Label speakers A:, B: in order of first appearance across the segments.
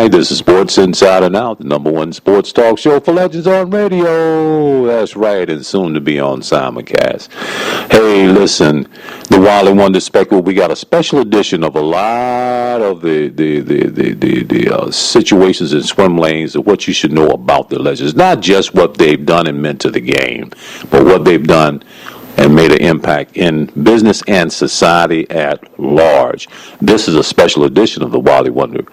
A: right, this is Sports Inside and Out, the number one sports talk show for legends on radio. That's right, and soon to be on Simulcast. Hey, listen, the Wali Wonder Spectacle, we got a special edition of a lot of the situations in swim lanes of what you should know about the legends. Not just what they've done and meant to the game, but what they've done and made an impact in business and society at large. This is a special edition of the Wali Wonder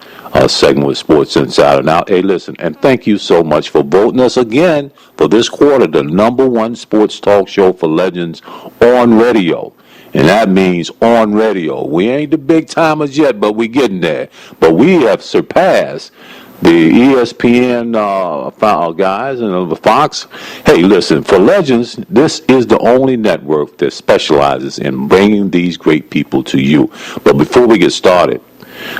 A: segment with Sports Insider. Now, hey, listen, and thank you so much for voting us again for this quarter, the number one sports talk show for legends on radio. And that means on radio. We ain't the big timers yet, but we getting there. But we have surpassed the ESPN guys and the Fox. Hey, listen, for legends, this is the only network that specializes in bringing these great people to you. But before we get started,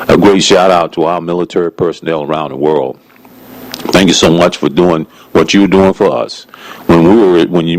A: a great shout out to our military personnel around the world. Thank you so much for doing what you're doing for us. When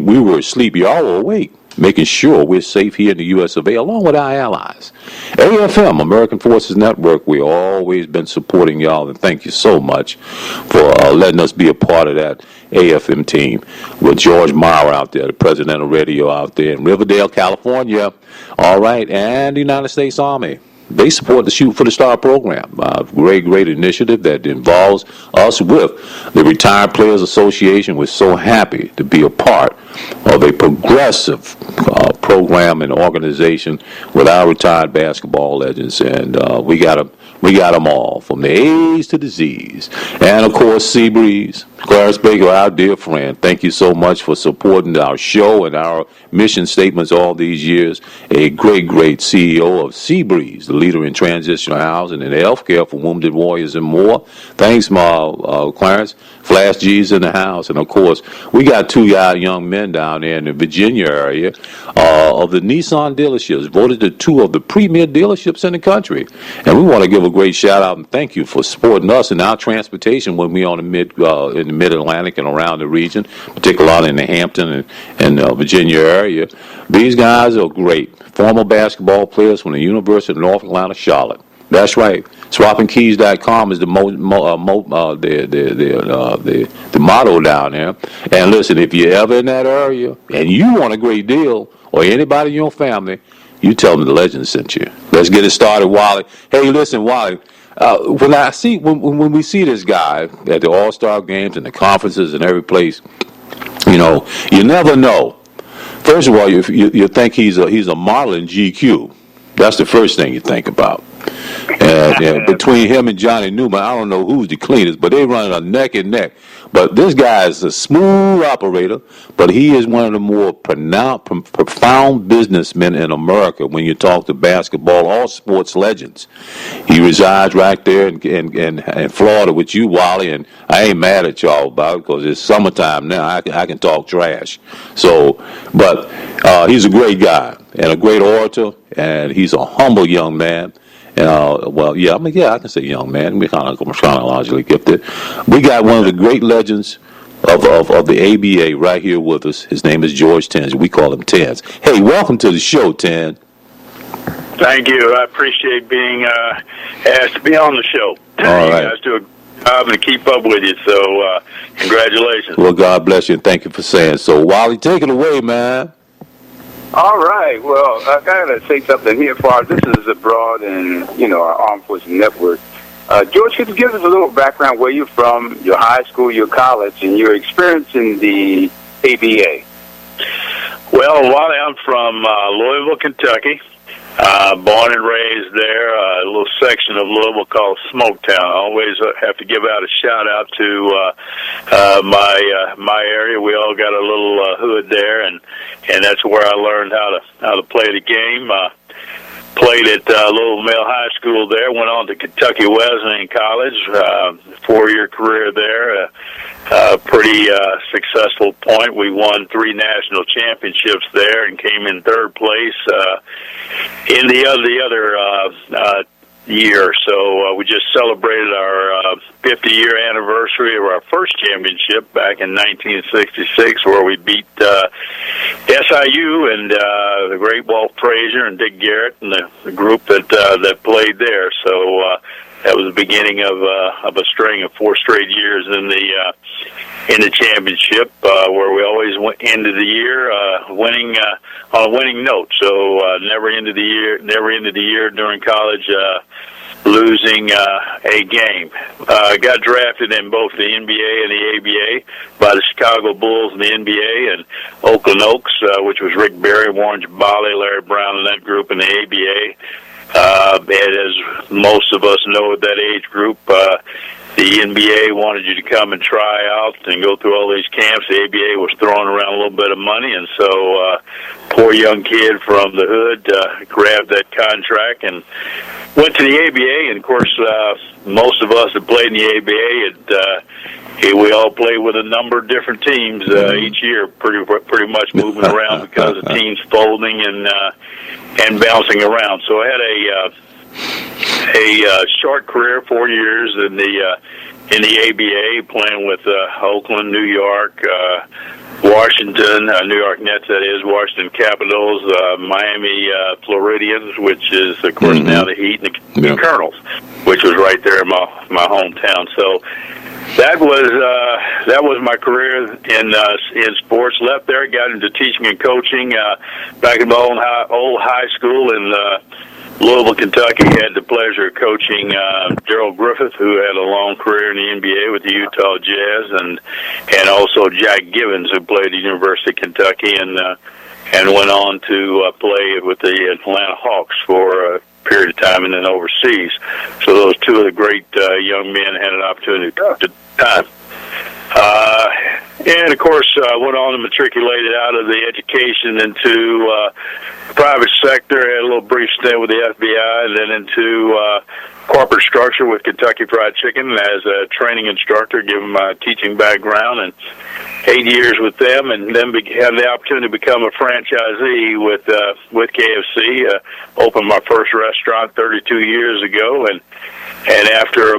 A: we were asleep, y'all were awake, making sure we're safe here in the U.S. of A. along with our allies. AFM, American Forces Network, we've always been supporting y'all, and thank you so much for letting us be a part of that AFM team with George Maurer out there, the president of radio out there in Riverdale, California. All right, and the United States Army. They support the Shoot for the Star program, a great initiative that involves us with the Retired Players Association. We're so happy to be a part of a progressive program and organization with our retired basketball legends, and we got them all, from the A's to the Z's. And, of course, Seabreeze, Clarence Baker, our dear friend, thank you so much for supporting our show and our mission statements all these years. A great CEO of Seabreeze, the leader in transitional housing and healthcare for wounded warriors and more. Thanks, Clarence. Flash G's in the house. And, of course, we got two young men down there in the Virginia area of the Nissan dealerships, voted to two of the premier dealerships in the country. And we want to give a great shout out and thank you for supporting us in our transportation when we're on the mid-Atlantic and around the region, particularly in the Hampton and Virginia area. These guys are great. Former basketball players from the University of North Carolina, Charlotte. That's right. SwappingKeys.com is the motto down there. And listen, if you're ever in that area and you want a great deal, or anybody in your family, you tell them the legend sent you. Let's get it started, Wally. Hey, listen, Wally. When we see this guy at the All-Star games and the conferences and every place, you never know. First of all, you think he's a model in GQ. That's the first thing you think about. And between him and Johnny Newman, I don't know who's the cleanest, but they run a neck and neck. But this guy is a smooth operator, but he is one of the more profound businessmen in America when you talk to basketball or sports legends. He resides right there in Florida with you, Wally, and I ain't mad at y'all about it because it's summertime now. I can talk trash. But he's a great guy and a great orator, and he's a humble young man. I can say young man. We're kind of chronologically gifted. We got one of the great legends of the ABA right here with us. His name is George Tinsley. We call him Tins. Hey, welcome to the show, Tin.
B: Thank you. I appreciate being asked to be on the show.
A: All right.
B: You guys do a job to keep up with you, so congratulations.
A: Well, God bless you, and thank you for saying so. Wally, take it away, man.
C: All right. Well, I got to say something here. Far this is abroad and our Armed Forces Network. George, could you give us a little background where you're from, your high school, your college, and your experience in the ABA?
B: Well, Wally, I'm from Louisville, Kentucky. Born and raised there, a little section of Louisville called Smoketown. I always have to give out a shout out to my area. We all got a little hood there, and that's where I learned how to play the game. Played at Louisville Male High School there. Went on to Kentucky Wesleyan College. 4-year career there. Pretty successful point. We won 3 national championships there and came in 3rd place in the other year. So we just celebrated our 50-year anniversary of our first championship back in 1966, where we beat SIU and the great Walt Frazier and Dick Garrett and the group that played there. So That was the beginning of a string of 4 straight years in the championship, where we always went into the year winning on a winning note. So never ended the year during college losing a game. Got drafted in both the NBA and the ABA by the Chicago Bulls in the NBA, and Oakland Oaks, which was Rick Barry, Warren Jabali, Larry Brown, and that group in the ABA. And as most of us know at that age group, the NBA wanted you to come and try out and go through all these camps. The ABA was throwing around a little bit of money, and so poor young kid from the hood grabbed that contract and went to the ABA. And, of course, most of us that played in the ABA, we all played with a number of different teams each year, pretty much moving around because of teams folding and bouncing around. So I had a short career, 4 years in the ABA, playing with Oakland, New York, Washington, New York Nets, that is, Washington Capitals, Miami Floridians, which is, of course, now the Heat, and the Colonels, which was right there in my hometown. So that was my career in sports. Left there, got into teaching and coaching back in my old high school in Louisville, Kentucky. Had the pleasure of coaching Gerald Griffith, who had a long career in the NBA with the Utah Jazz, and also Jack Givens, who played at the University of Kentucky and went on to play with the Atlanta Hawks for a period of time and then overseas. So those two of the great young men had an opportunity to time. And, of course, went on and matriculated out of the education into private sector, had a little brief stint with the FBI, and then into corporate structure with Kentucky Fried Chicken as a training instructor, given my teaching background, and 8 years with them, and then had the opportunity to become a franchisee with KFC. Opened my first restaurant 32 years ago, and after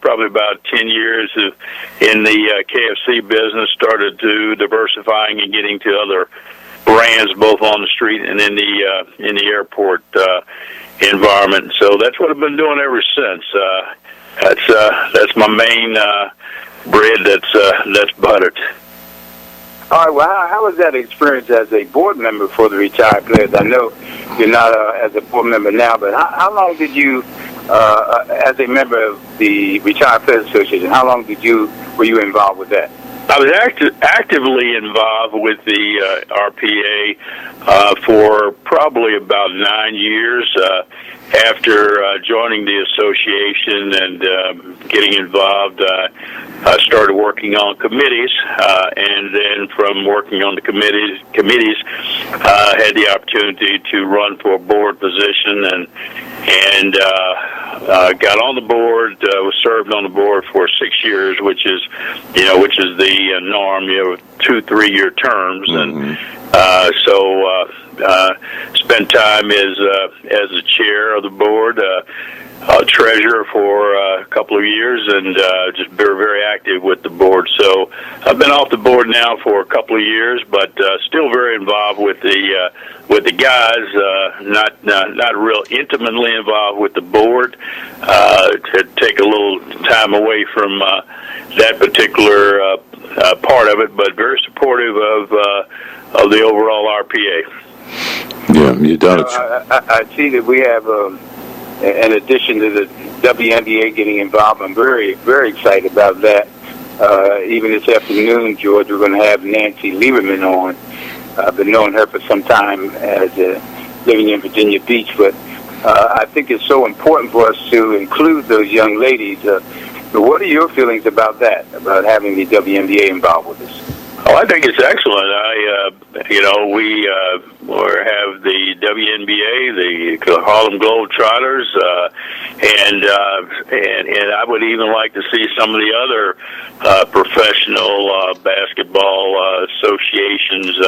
B: probably about 10 years in the KFC business, started to diversifying and getting to other brands, both on the street and in the airport environment. So that's what I've been doing ever since. That's my main bread that's buttered.
C: All right. Well, how was that experience as a board member for the retired players? I know you're not as a board member now, but how long did you, as a member of the Retired Players Association, how long were you involved with that?
B: I was actively involved with the RPA for probably about 9 years. After joining the association and getting involved, I started working on committees, and then from working on the committees, had the opportunity to run for a board position, and got on the board. Was served on the board for 6 years, which is the norm. 2 3-year terms, and so spent time as the chair of the board, treasurer for a couple of years, and just very, very active with the board. So I've been off the board now for a couple of years, but still very involved with the guys. Not real intimately involved with the board. To take a little time away from that particular part of it, but very supportive of the overall RPA.
A: Yeah, you done it.
C: I see that we have, in addition to the WNBA getting involved, I'm very, very excited about that. Even this afternoon, George, we're going to have Nancy Lieberman on. I've been knowing her for some time as living in Virginia Beach, but I think it's so important for us to include those young ladies. But what are your feelings about that, about having the WNBA involved with us?
B: Oh, I think it's excellent. We have the WNBA, the Harlem Globetrotters, and I would even like to see some of the other professional basketball associations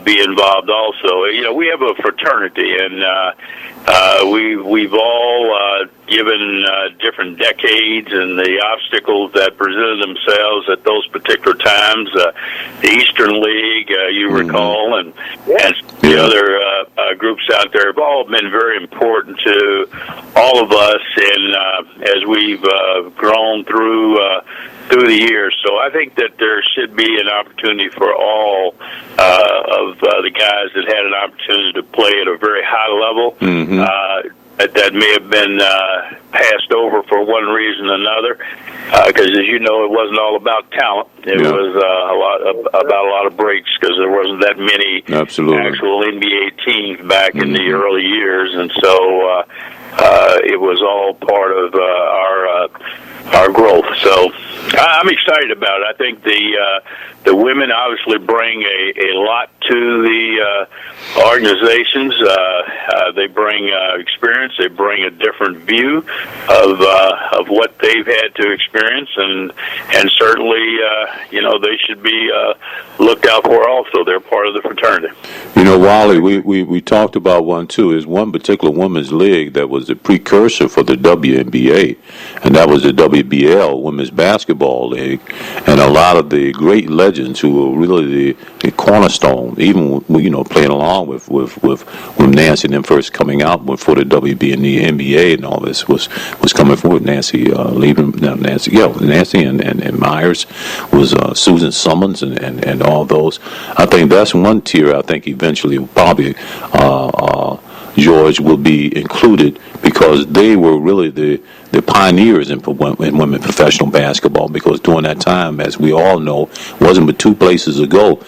B: be involved also. We have a fraternity, and we've all given different decades and the obstacles that presented themselves at those particular times. The Eastern League, you recall, and the other groups out there have all been very important to all of us, and as we've grown through the years. So I think that there should be an opportunity for all of the guys that had an opportunity to play at a very high level. That may have been passed over for one reason or another, because as you know, it wasn't all about talent. It was about a lot of breaks, because there wasn't that many actual NBA teams back in the early years, and so it was all part of our growth. So I'm excited about it. I think the women obviously bring a lot to the organizations. They bring experience. They bring a different view of what they've had to experience, and certainly they should be looked out for. Also, they're part of the fraternity.
A: Wally, we talked about one too. Is one particular women's league that was the precursor for the WNBA, and that was the WBL, Women's Basketball League, and a lot of the great legends who were really the cornerstone, even playing along with Nancy and them first coming out for the WB and the NBA and all this was coming forward. Nancy and Myers was Susan Summons and all those. I think that's one tier. I think eventually probably George will be included, because they were really the pioneers in women professional basketball, because during that time, as we all know, wasn't but two places to go.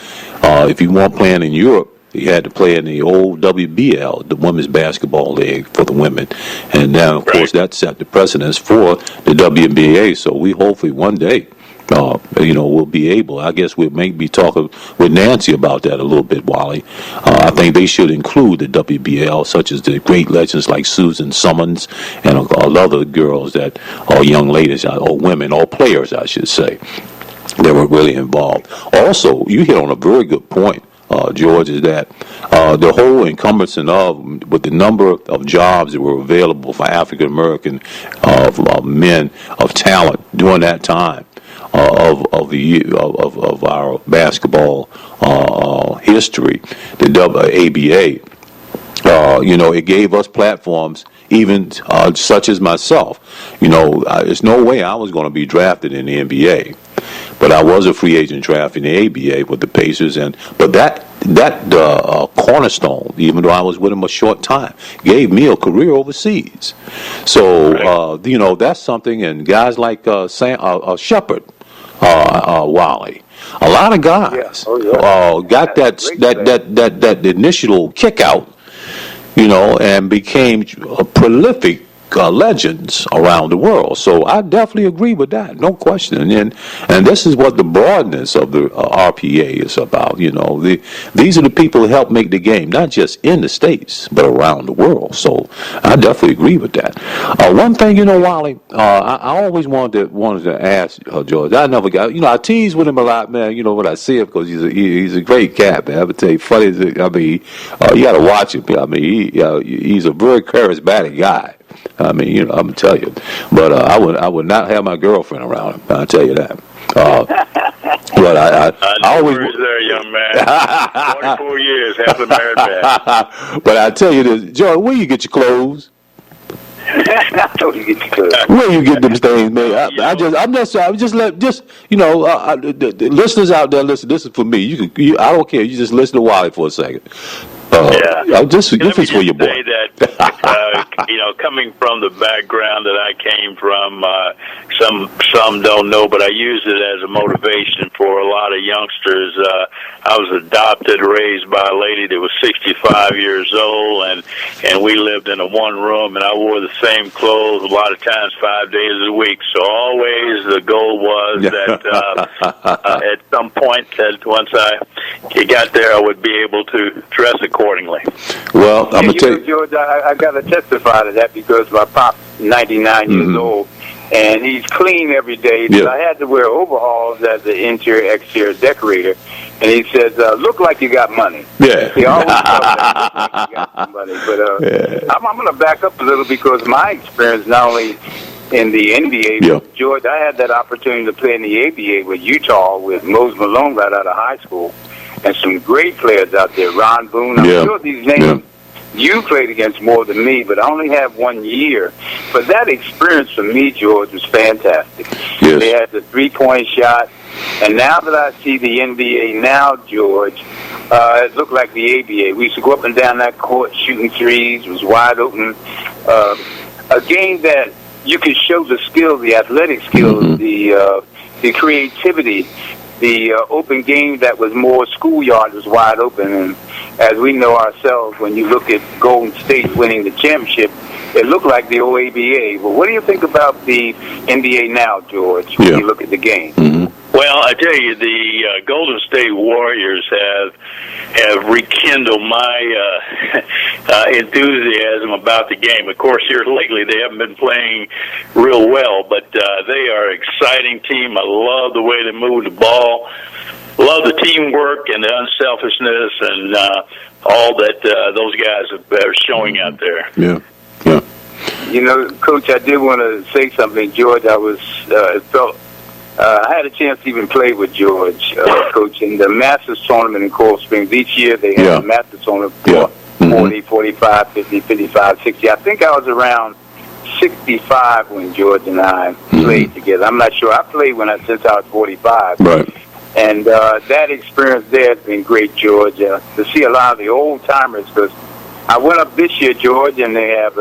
A: If you weren't playing in Europe, you had to play in the old WBL, the Women's Basketball League for the women. And now, of course, that set the precedence for the WNBA. So we hopefully one day, we'll be able, I guess we may be talking with Nancy about that a little bit, Wally. I think they should include the WBL, such as the great legends like Susan Summons and other girls that are young ladies, or women, or players, I should say, that were really involved. Also, you hit on a very good point, George, is that the whole encompassing with the number of jobs that were available for African American men of talent during that time of our basketball history, the ABA. It gave us platforms, even such as myself. There's no way I was going to be drafted in the NBA. But I was a free agent drafted in the ABA with the Pacers, but that cornerstone, even though I was with them a short time, gave me a career overseas. So that's something. And guys like Shepard, Wally, a lot of guys got that initial kick out, and became prolific legends around the world. So I definitely agree with that, no question. And this is what the broadness of the RPA is about. These are the people who help make the game, not just in the States, but around the world. So I definitely agree with that. One thing, Wally, I always wanted to ask George. I never got, I tease with him a lot, man. When I see him, because he's a great cat, man. I would tell you, funny. You got to watch him. He's a very charismatic guy. I'm gonna tell you, but I would not have my girlfriend around him. I'll tell you that. But I always
B: there, young man. 44 years, happily married man.
A: But I tell you this, George, where you get your clothes?
C: Where you get your clothes?
A: Where you get them things, man? The listeners out there, listen. This is for me. I don't care. You just listen to Wally for a second. This is for your boy.
B: Say that, coming from the background that I came from, some don't know, but I use it as a motivation for a lot of youngsters. I was adopted, raised by a lady that was 65 years old, and we lived in a one room, and I wore the same clothes a lot of times 5 days a week. So always the goal was that at some point, that once I got there, I would be able to dress accordingly.
A: Well, I'm going to tell you,
C: George, I got to testify to that, because my pop's 99 years old, and he's clean every day. So I had to wear overalls as an interior-exterior decorator, and he says, "Look like you got money."
A: Yeah.
C: He always thought that, look like you got some money. But I'm going to back up a little, because my experience not only in the NBA, but George, I had that opportunity to play in the ABA with Utah with Mose Malone right out of high school. and some great players out there. Ron Boone, I'm sure these names you played against more than me, but I only have 1 year. But that experience for me, George, was fantastic.
A: Yes.
C: They had the three-point shot, and now that I see the NBA now, George, it looked like the ABA. We used to go up and down that court shooting threes. It was wide open. A game that you could show the skill, the athletic skills, the creativity, the open game that was more schoolyard was wide open. And as we know ourselves, when you look at Golden State winning the championship, it looked like the old ABA. Well, what do you think about the NBA now, George, when you look at the game?
B: Well, I tell you, the Golden State Warriors have rekindled my enthusiasm about the game. Of course, here lately they haven't been playing real well, but they are an exciting team. I love the way they move the ball. Love the teamwork and the unselfishness and all that those guys are showing out there.
A: Yeah.
C: You know, Coach, I did want to say something, George. I had a chance to even play with George, Coach, in the Masters tournament in Coral Springs. Each year they have a Masters tournament for 40, 45, 50, 55, 60. I think I was around 65 when George and I played together. I'm not sure. I played since I was 45.
A: Right.
C: And that experience there has been great, George, to see a lot of the old-timers. Because I went up this year, George, and they have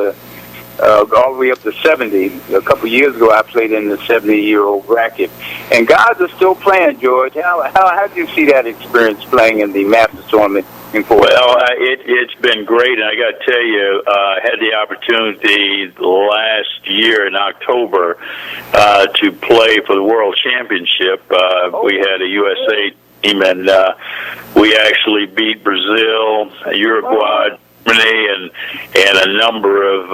C: all the way up to 70. A couple of years ago, I played in the 70-year-old bracket. And guys are still playing, George. How do you see that experience playing in the Masters tournament in Fort?
B: Well, it's been great, and I got to tell you, I had the opportunity last year in October to play for the World Championship. We had a USA team, and we actually beat Brazil, Uruguay, Germany, and a number of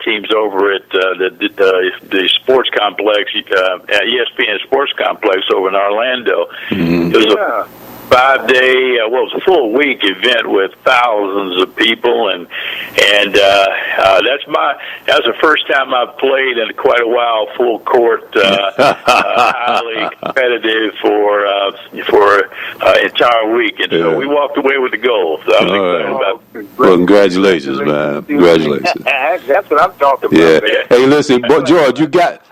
B: teams over at the sports complex, ESPN Sports Complex over in Orlando. It was a 5-day, it was a full week event with thousands of people, and that's the first time I've played in quite a while, full court, highly competitive for entire week, and so we walked away with the gold. So I'm excited about it.
A: Well, congratulations, man. Congratulations.
C: That's what I'm talking about.
A: Yeah. Hey, listen, but George,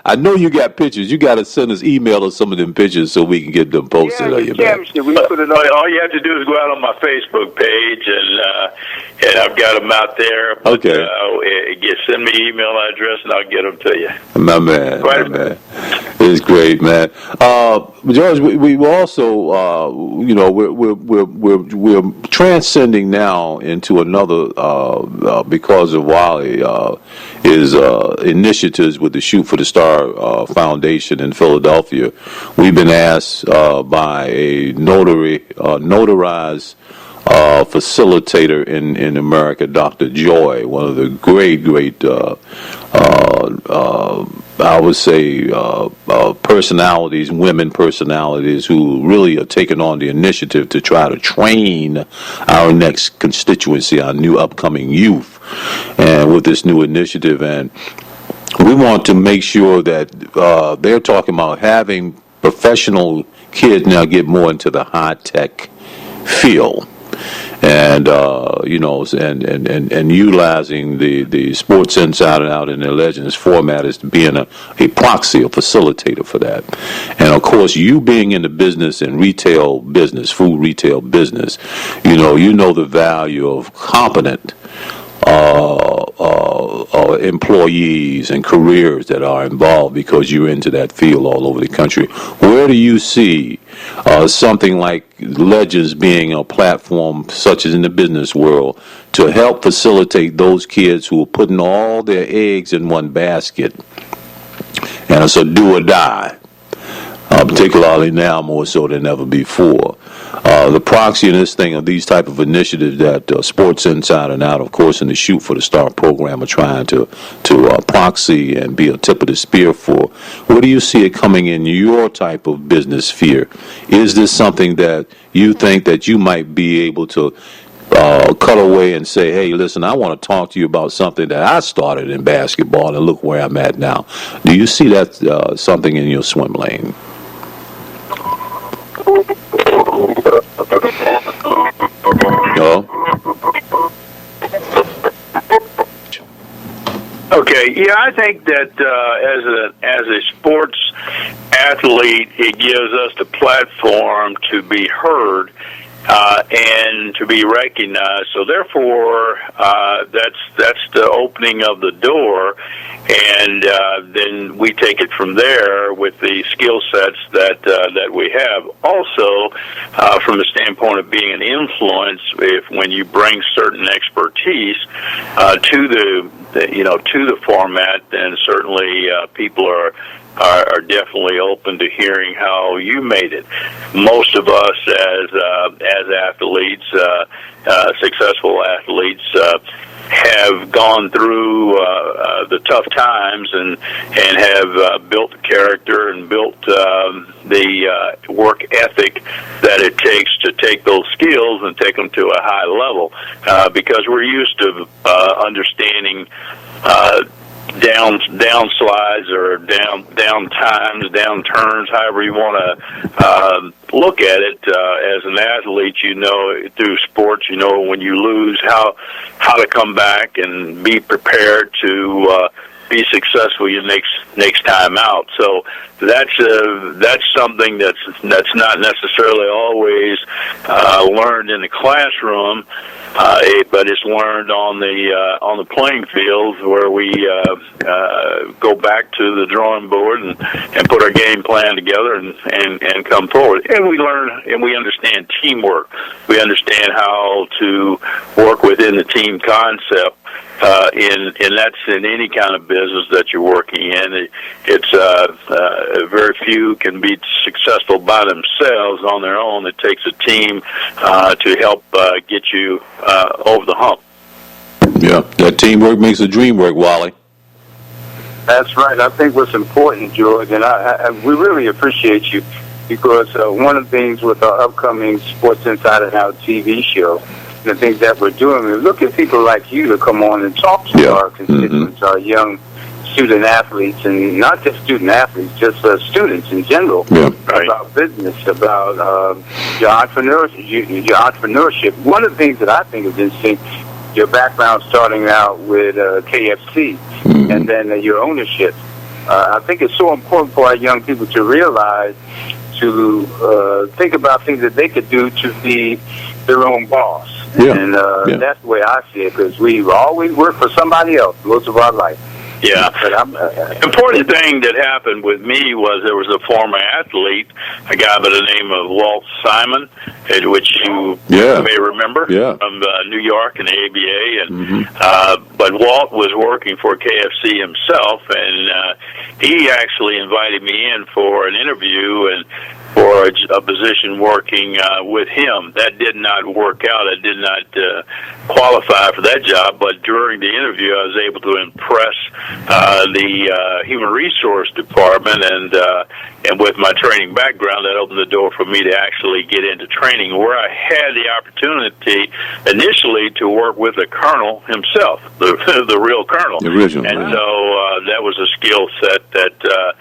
A: I know you got pictures. You got to send us email of some of them pictures so we can get them posted on your man.
C: We put it on.
B: All you have to do is go out on my Facebook page, and I've got them out there. But, send me an email address, and I'll get them to you.
A: My man. It's great, man. George, we also, we're transcending now into another because of Wali is initiatives with the Shoot for the Star Foundation in Philadelphia. We've been asked by a notarized facilitator in America, Dr. Joy, one of the great I would say personalities, women personalities who really are taking on the initiative to try to train our next constituency, our new upcoming youth, and with this new initiative. And we want to make sure that they're talking about having professional kids now get more into the high-tech field. And and utilizing the Sports Inside Out and the Legends format as being a proxy, a facilitator for that. And of course, you being in the business and retail business, food retail business, you know the value of competent employees and careers that are involved because you're into that field all over the country. Where do you see something like Legends being a platform, such as in the business world, to help facilitate those kids who are putting all their eggs in one basket, and it's a do or die, particularly now more so than ever before? The proxy in this thing of these type of initiatives that Sports Inside and Out, of course, and the Shoot for the Star program are trying to proxy and be a tip of the spear for. Where do you see it coming in your type of business sphere? Is this something that you think that you might be able to cut away and say, hey, listen, I want to talk to you about something that I started in basketball and look where I'm at now? Do you see that something in your swim lane?
B: Okay, yeah, I think that as a sports athlete, it gives us the platform to be heard and to be recognized. So therefore, that's the opening of the door, and then we take it from there with the skill sets that we have. Also, from the standpoint of being an influence, when you bring certain expertise to the format, then certainly people are definitely open to hearing how you made it. Most of us as athletes, successful athletes, have gone through the tough times and have built the character and built the work ethic that it takes to take those skills and take them to a high level, because we're used to understanding downslides or down times, downturns, however you want to look at it. As an athlete, through sports, when you lose, how to come back and be prepared to be successful your next time out. So that's something that's not necessarily always learned in the classroom, but it's learned on the playing field, where we go back to the drawing board and put our game plan together and come forward. And we learn and we understand teamwork. We understand how to work within the team concept. And that's in any kind of business that you're working in. It's very few can be successful by themselves on their own. It takes a team to help get you over the hump.
A: Yeah, that teamwork makes the dream work, Wally.
C: That's right. I think what's important, George, and we really appreciate you, because one of the things with our upcoming Sports Inside and Out TV show, the things that we're doing, we look at people like you to come on and talk to our constituents, our young student athletes, and not just student athletes, just students in general, about business, about your entrepreneurship. One of the things that I think is interesting, your background starting out with KFC, and then your ownership. I think it's so important for our young people to realize, to think about things that they could do to be their own boss. And that's the way I see it, because we've always worked for somebody else most of our life.
B: Yeah. Important thing that happened with me was there was a former athlete, a guy by the name of Walt Simon, which you may remember from New York and the ABA. But Walt was working for KFC himself, and he actually invited me in for an interview and for a position working with him. That did not work out. I did not qualify for that job, but during the interview I was able to impress the human resource department, and with my training background, that opened the door for me to actually get into training, where I had the opportunity initially to work with the colonel himself, the real colonel.
A: The original,
B: and so that was a skill set that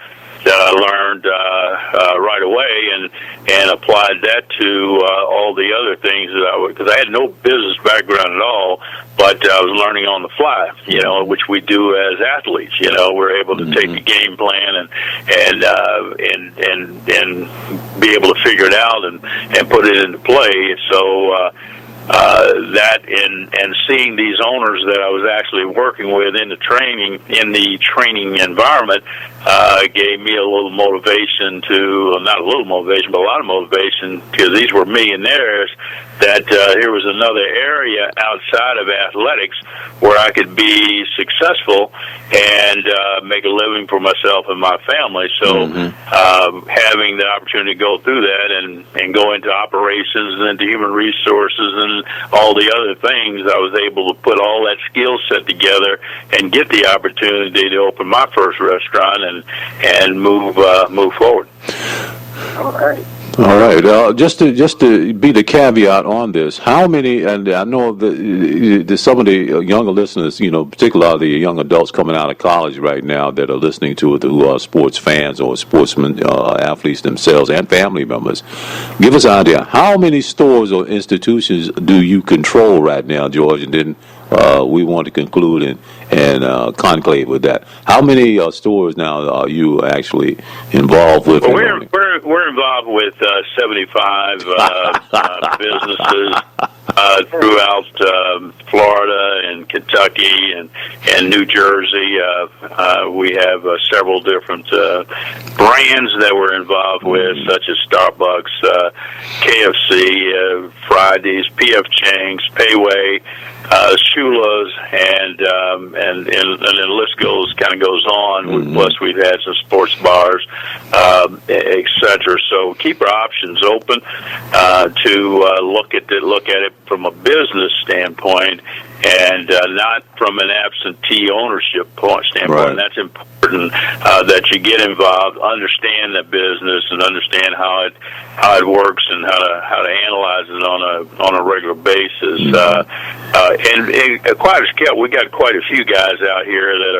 B: I learned right away, and applied that to all the other things that I would, because I had no business background at all, but I was learning on the fly, which we do as athletes. We're able to take the game plan and be able to figure it out and put it into play. So that and seeing these owners that I was actually working with in the training environment gave me a little motivation not a little motivation, but a lot of motivation, because these were millionaires, that here was another area outside of athletics where I could be successful and make a living for myself and my family. So having the opportunity to go through that and go into operations and into human resources and all the other things, I was able to put all that skill set together and get the opportunity to open my first restaurant and move forward.
C: All right.
A: All right. Just to be the caveat on this, how many? And I know that some of the younger listeners, particularly the young adults coming out of college right now that are listening to it, who are sports fans or sportsmen, athletes themselves, and family members. Give us an idea. How many stores or institutions do you control right now, George? And then we want to conclude and conclave with that. How many stores now are you actually involved with?
B: Well, we're involved with 75 businesses throughout Florida and Kentucky and New Jersey. We have several different brands that we're involved with, such as Starbucks, KFC, Fridays, P.F. Chang's, Payway, Shula's, and the list goes on. Mm-hmm. Plus, we've had some sports bars, etc. So keep our options open to look at it from a business standpoint, and not from an absentee ownership standpoint. Right. And that's important that you get involved, understand the business, and understand how it works and how to analyze it on a regular basis. And quite a scale, we got quite a few guys out here that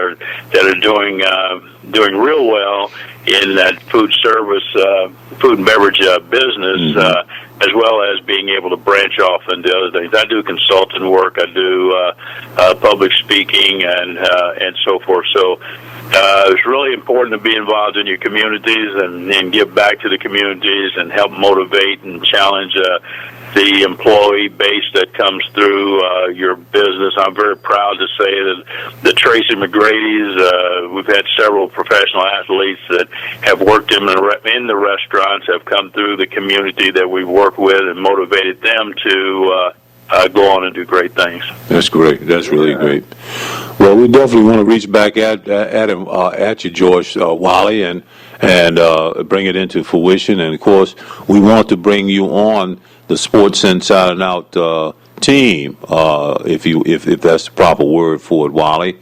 B: are doing real well in that food and beverage business. Mm-hmm. As well as being able to branch off into other things. I do consulting work. I do public speaking and so forth. So it's really important to be involved in your communities and give back to the communities and help motivate and challenge the employee base that comes through your business. I'm very proud to say that the Tracy McGrady's, we've had several professional athletes that have worked in the restaurants, have come through the community that we work with and motivated them to go on and do great things.
A: That's great. That's really great. Well, we definitely want to reach back at you, George, Wali, and bring it into fruition. And of course, we want to bring you on the Sports Inside and Out team, if that's the proper word for it, Wali,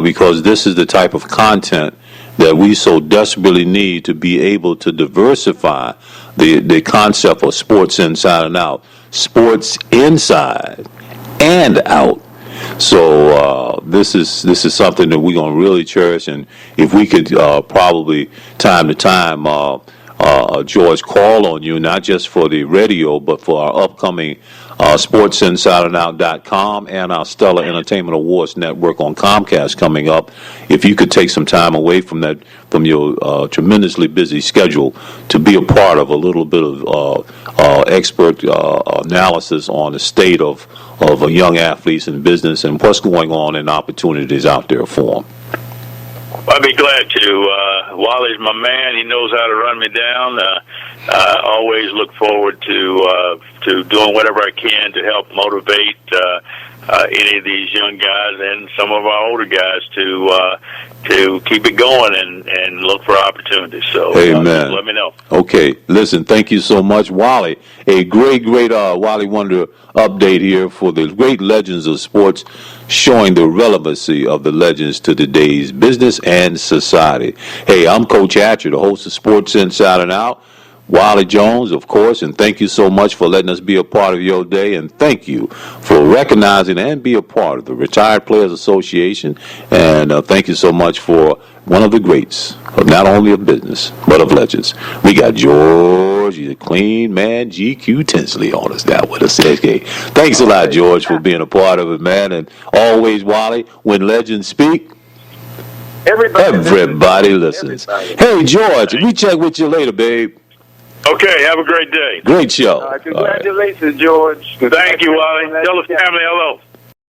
A: because this is the type of content that we so desperately need to be able to diversify the concept of sports inside and out, sports inside and out. So this is something that we're going to really cherish, and if we could probably time to time, George, call on you, not just for the radio, but for our upcoming SportsInsideAndOut.com and our Stellar Entertainment Awards Network on Comcast coming up. If you could take some time away from your tremendously busy schedule to be a part of a little bit of expert analysis on the state of young athletes in business and what's going on and opportunities out there for them.
B: I'd be glad to. Wally's my man. He knows how to run me down. Always look forward to doing whatever I can to help motivate any of these young guys and some of our older guys to keep it going and look for opportunities. So
A: Amen.
B: Let me know.
A: Okay. Listen, thank you so much, Wali. A great Wali Wonder update here for the great legends of sports, showing the relevancy of the legends to today's business and society. Hey, I'm Coach Hatcher, the host of Sports Inside and Out. Wali Jones, of course, and thank you so much for letting us be a part of your day, and thank you for recognizing and be a part of the Retired Players Association, and thank you so much for one of the greats of not only of business, but of legends. We got George, he's a clean man, GQ Tinsley on us now with us. Thanks a lot, George, for being a part of it, man, and always, Wali, when legends speak, everybody listens. Hey, George, we check with you later, babe.
B: Okay, have a great day.
A: Great show.
C: Congratulations, George.
B: Thank you, Wally. Tell the family hello.